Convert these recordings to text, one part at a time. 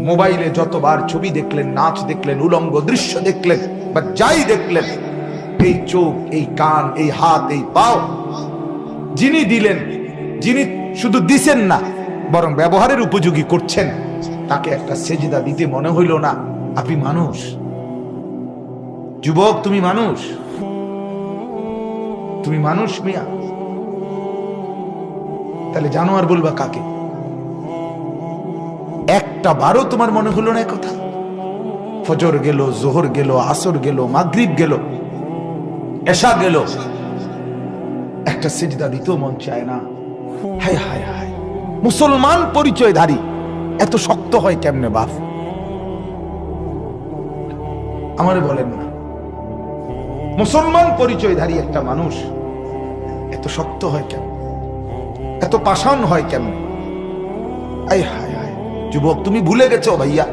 মোবাইলে যতবার ছবি দেখলেন, নাচ দেখলেন, উলঙ্গ দৃশ্য দেখলেন, বা যাই দেখলেন, এই চোখ, এই কান, এই হাত, এই পাও যিনি দিলেন, যিনি শুধু দিছেন না বরং ব্যবহারের উপযোগী করছেন, তাকে একটা সেজদা দিতে মনে হইল না? আপনি মানুষ যুবক, তুমি মানুষ, তুমি মানুষ মিয়া। তাহলে জানোয়ার বলবা কাকে? একটা বারও তোমার মনে হলো না কথা? ফজর গেল, জোহর গেল, আসর গেল, মাগরিব গেল, এশা গেল, একটা সিজদা দিতেও মন চায় না। হায় হায় হায়, মুসলমান পরিচয়ধারী এত শক্ত হয় কেমনে বাপ? আমারে বলেন না, মুসলমান পরিচয়ধারী একটা মানুষ এত শক্ত হয় কেন, এত পাষাণ হয় কেন? আয় হায় হায়, যুবক তুমি ভুলে গেছো ভাইয়া,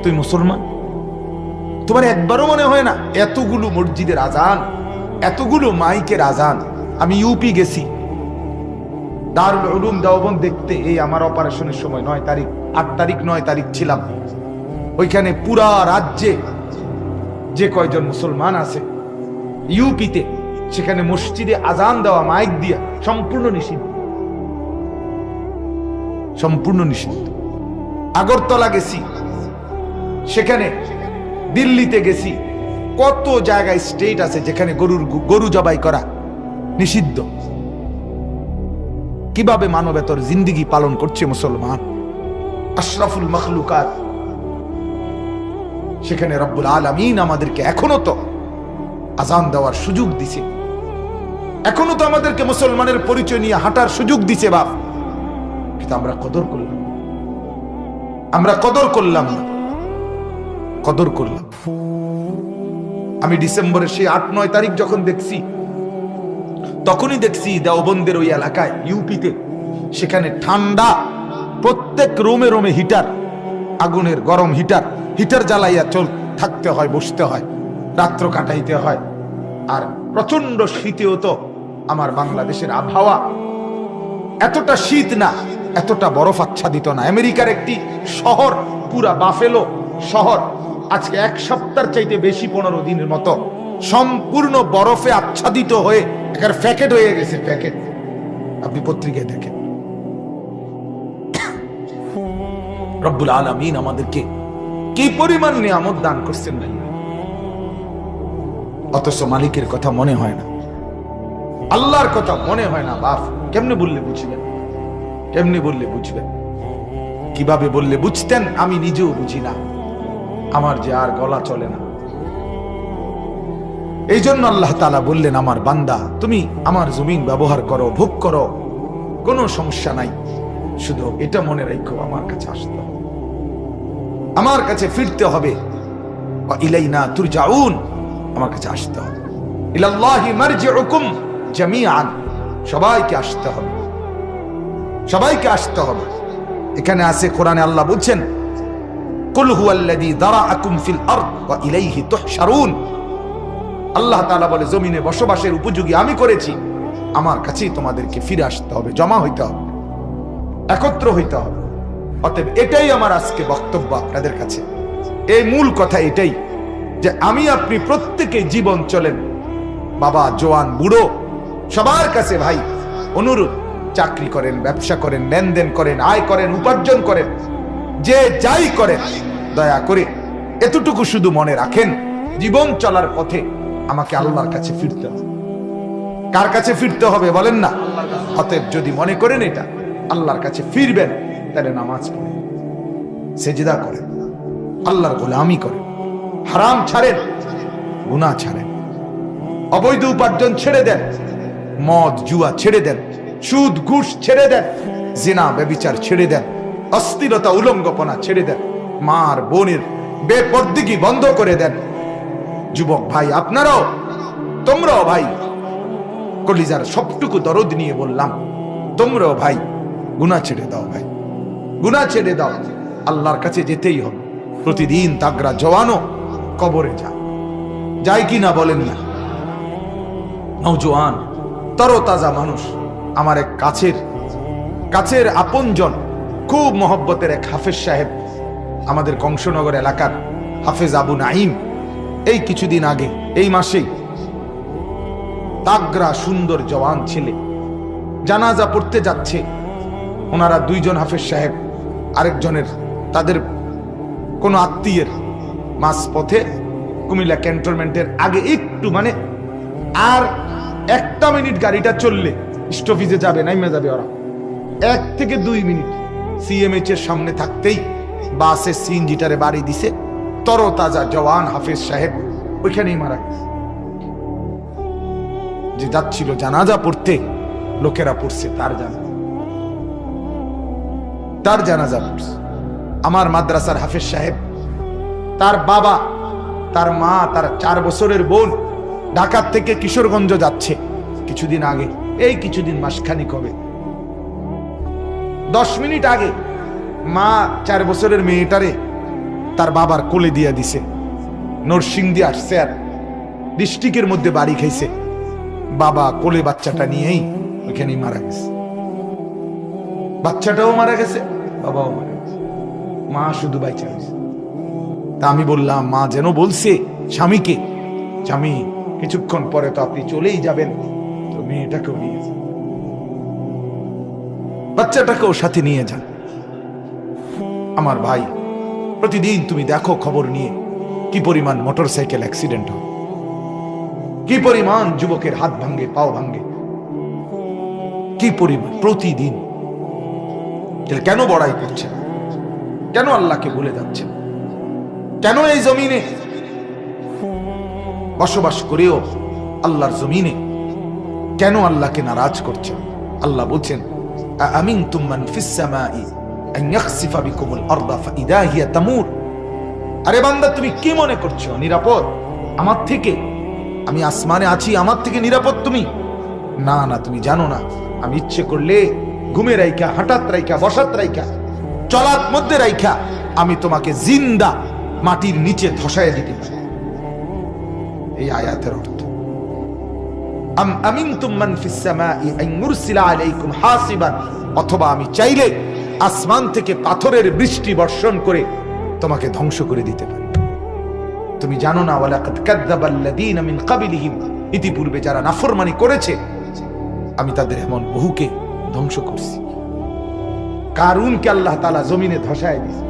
তুই মুসলমান। তোমার একবারও মনে হয় না এতগুলো মসজিদের আজান, এতগুলো মাইকের আজান? আমি ইউপি গেছি দারুল উলুম দেওবন্দ দেখতে, এই আমার অপারেশনের সময় 9 তারিখ, 8 তারিখ 9 তারিখ ছিলাম ওইখানে। পুরা রাজ্যে যে কয়জন মুসলমান আছে ইউপিতে, সেখানে মসজিদে আজান দেওয়া মাইক দিয়া সম্পূর্ণ নিষিদ্ধ, সম্পূর্ণ নিষিদ্ধ। আগরতলা গেছি, সেখানে দিল্লিতে গেছি, কত জায়গায় স্টেট আছে যেখানে গরু জবাই করা নিষিদ্ধ। কিভাবে মানবেতর জিন্দেগি পালন করছে মুসলমান, আশরাফুল মখলুকাত, সেখানে রব্বুল আলামিন আমাদেরকে এখনো তো আজান দেওয়ার সুযোগ দিছে, এখনো তো আমাদেরকে মুসলমানের পরিচয় নিয়ে হাঁটার সুযোগ দিছে বাপ। কিন্তু আমরা কদর করলাম, আমরা কদর করলাম না, কদর করলাম। আমি ডিসেম্বরের সেই 8-9 তারিখ যখন দেখছি, তখনই দেখছি দেওবন্দের ওই এলাকায় ইউপিতে, সেখানে ঠান্ডা, প্রত্যেক রুমে রুমে হিটার, আগুনের গরম হিটার, হিটার জ্বালাইয়া থাকতে হয়, বসতে হয়, রাত্র কাটাইতে হয়। আর প্রচন্ড শীতেও তো আমার বাংলাদেশের আবহাওয়া এতটা শীত না, এতটা বরফ আচ্ছাদিত না। আমেরিকার একটি শহর, পুরা বাফেলো শহর, আজকে 1 সপ্তাহের চাইতে বেশি 15 দিনের মতো সম্পূর্ণ বরফে আচ্ছাদিত হয়ে একের প্যাকেট হয়ে গেছে, প্যাকেট। আপনি পত্রিকায় দেখেন। রব্বুল আলামিন আমাদেরকে কি পরিমাণ নিয়ামত দান করছেন ভাই, অথচ মালিকের কথা মনে হয় না, আল্লাহর কথা মনে হয় না বাপ। কেমনে বললে বুঝবেন? কেমনে বললে বুঝবেন? কিভাবে বললে বুঝতেন? আমি নিজেও বুঝি না, আমার যে আর গলা চলে না। এই জন্য আল্লাহ তাআলা বললেন, আমার বান্দা তুমি আমার জমিন ব্যবহার করো, ভোগ করো, কোনো সমস্যা নাই, শুধু এটা মনে রাখো আমার কাছে আসতে হবে, আমার কাছে ফিরতে হবে। ওয়া ইলাইনা তুরজাউন, আমার কাছে আসতে হবে। ইলাল্লাহি মারজিউকুম জামিআন, সবাইকে আসতে হবে, সবাইকে আসতে হবে। এখানে আছে কোরআনে আল্লাহ বলছেন, কুল হুয়াল্লাযী দারাআকুম ফিল আরদ ওয়া ইলাইহি তুহশারুন। আল্লাহ তাআলা বলে, জমিনে বসবাসের উপযোগী আমি করেছি, আমার কাছেই তোমাদেরকে ফিরে আসতে হবে, জমা হইতে হবে, একত্র হইতে হবে। অতএব এটাই আমার আজকে বক্তব্য আপনাদের কাছে। এই মূল কথা এটাই যে আমি আপনি প্রত্যেকে জীবন চলেন, বাবা, জওয়ান, বুড়ো, সবার কাছে ভাই অনুরোধ, চাকরি করেন, ব্যবসা করেন, লেনদেন করেন, আয় করেন, উপার্জন করেন, যে যাই করেন, দয়া করে এতটুকু শুধু মনে রাখেন, জীবন চলার পথে আমাকে আল্লাহর কাছে ফিরতে হবে। কার কাছে ফিরতে হবে বলেন না? অতএব যদি মনে করেন এটা আল্লাহর কাছে ফিরবেন, তাহলে নামাজ পড়েন, সেজদা করেন, আল্লাহর গোলামি করেন, হারাম ছাড়েন, গুনাহ ছাড়েন, অবৈধ উপার্জন ছেড়ে দেন, মদ জুয়া ছেড়ে দেন, সুদ ঘুষ ছেড়ে দেন, জিনা ব্যভিচার ছেড়ে দেন, অস্থিরতা উলঙ্গপনা ছেড়ে দেন, মার বোনের বেপরদিগি বন্ধ করে দেন। যুবক ভাই আপনারাও, তোমরাও ভাই, কলিজার সবটুকু দরদ নিয়ে বললাম, তোমরাও ভাই গুনাহ ছেড়ে দাও, ভাই গুনাহ ছেড়ে দাও, আল্লাহর কাছে যেতেই হবে। প্রতিদিন তাগড়া জওয়ানও কবরে যায় কি না বলেন না? নওজোয়ান তরতাজা মানুষ, আমার এক কাছের আপনজন, খুব মহব্বতের এক হাফেজ সাহেব, আমাদের কংসনগর এলাকার হাফেজ আবু নাইম এই কিছুদিন আগে এই মাসেই তাগরা সুন্দর জওয়ান ছেলে জানাজা পড়তে যাচ্ছে। ওনারা দুইজন হাফেজ সাহেব আরেকজনের তাদের কোন আত্মীয়ের মাঝ পথে কুমিল্লা ক্যান্টনমেন্টের আগে একটু মানে আর 1 মিনিট গাড়িটা চললে স্টপেজে যাবে নাইমে যাবে ওরা 1 থেকে 2 মিনিট সিএমএইচ এর সামনে থাকতেই বাসে সিএনজিটারে বাড়ি দিছে। তরতাজা জওয়ান হাফেজ সাহেব ওইখানেই মারা গেছে। যে যাচ্ছিল জানাজা পড়তে লোকেরা পড়ছে তার জানাজা পড়ছে। আমার মাদ্রাসার হাফেজ সাহেব, তার বাবা, তার মা, তার 4 বছরের বোন ঢাকা থেকে কিশোরগঞ্জ যাচ্ছে কিছুদিন আগে, এই কিছুদিন মাসখানিক হবে। 10 মিনিট আগে মা 4 বছরের মেয়েটারে তার বাবার কোলে দিয়ে দিছে। নরসিংদী আসছে আর ডিস্ট্রিক্টের মধ্যে বাড়ি খাইছে। বাবা কোলে বাচ্চাটা নিয়েই ওইখানেই মারা গেছে। বাচ্চাটাও মারা গেছে, বাবাও মারা গেছে, মা শুধু বাইচা গেছে। তা আমি বললাম, মা যেন বলছে স্বামীকে, স্বামী কিছুক্ষণ পরে তো আপনি চলেই যাবেন, তো মেয়েটাকেও নিয়ে যান, বাচ্চাটাকেও সাথে নিয়ে যান। আমার ভাই, প্রতিদিন তুমি দেখো খবর নিয়ে কি পরিমাণ মোটরসাইকেল অ্যাক্সিডেন্ট হয়, কি পরিমাণ যুবকের হাত ভাঙ্গে, পাও ভাঙ্গে, কি পরিমাণ প্রতিদিন। কেন বড়াই করছেন? কেন আল্লাহকে ভুলে যাচ্ছেন? কেন এই জমিনে বসবাস করেও আল্লাহর জমিনে কেন আল্লাহকে নারাজ করছেন? আল্লাহ বলছেন, আমিনতুম মান ফিস সামাই আন ইয়াখসিফা বিকুমুল আরদা ফাইদা হিয়া তামুর। আরে বান্দা, তুমি কি মনে করছো নিরাপদ আমার থেকে? আমি আসমানে আছি, আমার থেকে নিরাপদ তুমি? না না, তুমি জানো না, আমি ইচ্ছে করলে ঘুমে রাইখা, হাঁটাত রাইখা, বসাত রাইখা, চলার মধ্যে রাইখা আমি তোমাকে জিন্দা মাটির নিচে ধসায় দিতে পারি। এই আয়াতের অর্থ, আম আমিনতুম মান ফিস সামাই আন ইউরসিলা আলাইকুম হাসিবান, অথবা আমি চাইলে আসমান থেকে পাথরের বৃষ্টি বর্ষণ করে তোমাকে ধ্বংস করে দিতে পারি। তুমি জানো না, ওয়ালাকাদ কাযযাবাল্লাযীনা মিন ক্বাবলিহিম, ইতিপূর্বে যারা নাফরমানি করেছে আমি তাদের এমন বহুকে ধ্বংস করছি। কারুনকে আল্লাহ তাআলা জমিনে ধসায় দিয়েছে।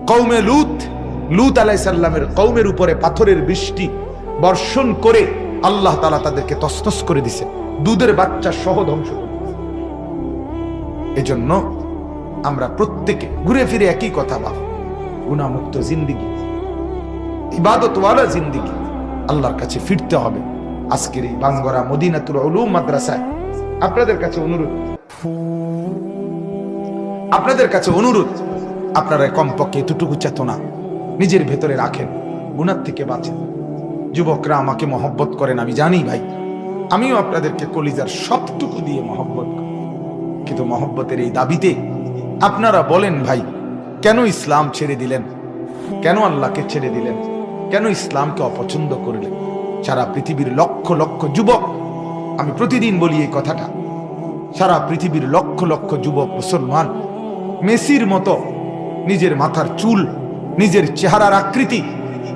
কওমে লূত আলাইহিস সালামের কওমের উপরে পাথরের বৃষ্টি বর্ষণ করে আল্লাহ তাআলা তাদেরকে তছনছ করে দিয়েছে, দুধের বাচ্চা সহ ধ্বংস করে দিয়েছে। এজন্য আমরা প্রত্যেকে ঘুরে ফিরে একই কথা ভাবি, গুনাহমুক্ত জিন্দেগি, ইবাদতওয়ালা জিন্দেগি, আল্লাহর কাছে ফিরতে হবে। আজকের এই বাঙ্গরা মদিনাতুল উলুম মাদ্রাসায় আপনাদের কাছে অনুরোধ, আপনারা কমপক্ষে এতটুকু চেতনা নিজের ভেতরে রাখেন, গুনাহ থেকে বাঁচেন। যুবকরা আমাকে মহব্বত করেন, আমি জানি ভাই, আমিও আপনাদেরকে কলিজার সবটুকু দিয়ে মহব্বত করি, কিন্তু মহব্বতের এই দাবিতে আপনারা বলেন, ভাই কেন ইসলাম ছেড়ে দিলেন? কেন আল্লাহকে ছেড়ে দিলেন? কেন ইসলামকে অপছন্দ করলেন? সারা পৃথিবীর লক্ষ লক্ষ যুবক, আমি প্রতিদিন বলি এই কথাটা, সারা পৃথিবীর লক্ষ লক্ষ যুবক মুসলমান মেসির মতো নিজের মাথার চুল, নিজের চেহারার আকৃতি,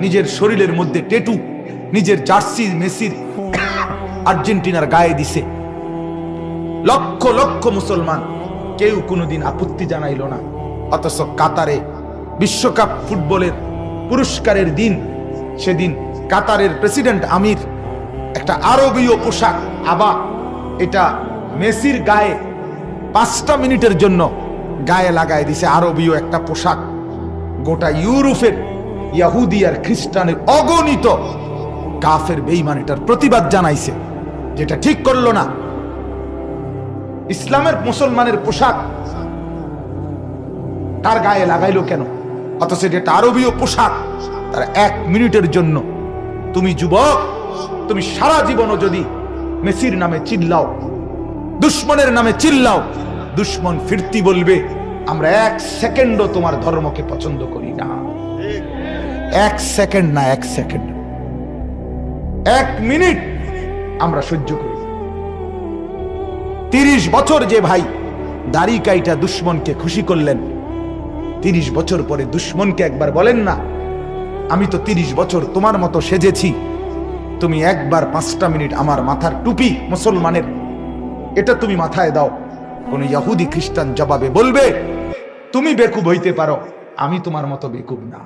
নিজের শরীরের মধ্যে টেটু, নিজের জার্সি মেসির আর্জেন্টিনার গায়ে দিছে। লক্ষ লক্ষ মুসলমান, কেউ কোনোদিন আপত্তি জানাইল না। অথচ কাতারে বিশ্বকাপ ফুটবলের পুরস্কারের দিন, সেদিন কাতারের প্রেসিডেন্ট আমির একটা আরবীয় পোশাক, আবা, এটা মেসির গায়ে 5টা মিনিটের জন্য গায়ে লাগায় দিছে আরবীয় একটা পোশাক। গোটা ইউরোপের ইহুদি আর খ্রিস্টানের অগণিত কাফের বেঈমান এটার প্রতিবাদ জানাইছে, যেটা ঠিক করলো না। ইসলামের মুসলমানের পোশাক তার গায়ে লাগাইলো কেন? অথচ এটা আরবীয় পোশাক। তার 1 মিনিটের জন্য তুমি যুবক, তুমি সারা জীবনও যদি মেসির নামে চিল্লাও, দুশ্মনের নামে চিল্লাও, দুশ্মন ফিরতি বলবে, আমরা 1 সেকেন্ডও তোমার ধর্মকে পছন্দ করি না। 1 সেকেন্ড না, 1 সেকেন্ড, 1 মিনিট আমরা সহ্য করি। 30 বছর যে ভাই দাড়ি কাইটা দুশ্মনকে খুশি করলেন, 30 বছর পরে দুশ্মনকে একবার বলেন না, আমি তো 30 বছর তোমার মতো সেজেছি, তুমি একবার 5টা মিনিট আমার মাথার টুপি মুসলমানের এটা তুমি মাথায় দাও। কোন ইহুদি খ্রিস্টান জবাবে বলবে, তুমি বেকুব হইতে পারো, আমি তোমার মতো বেকুব না।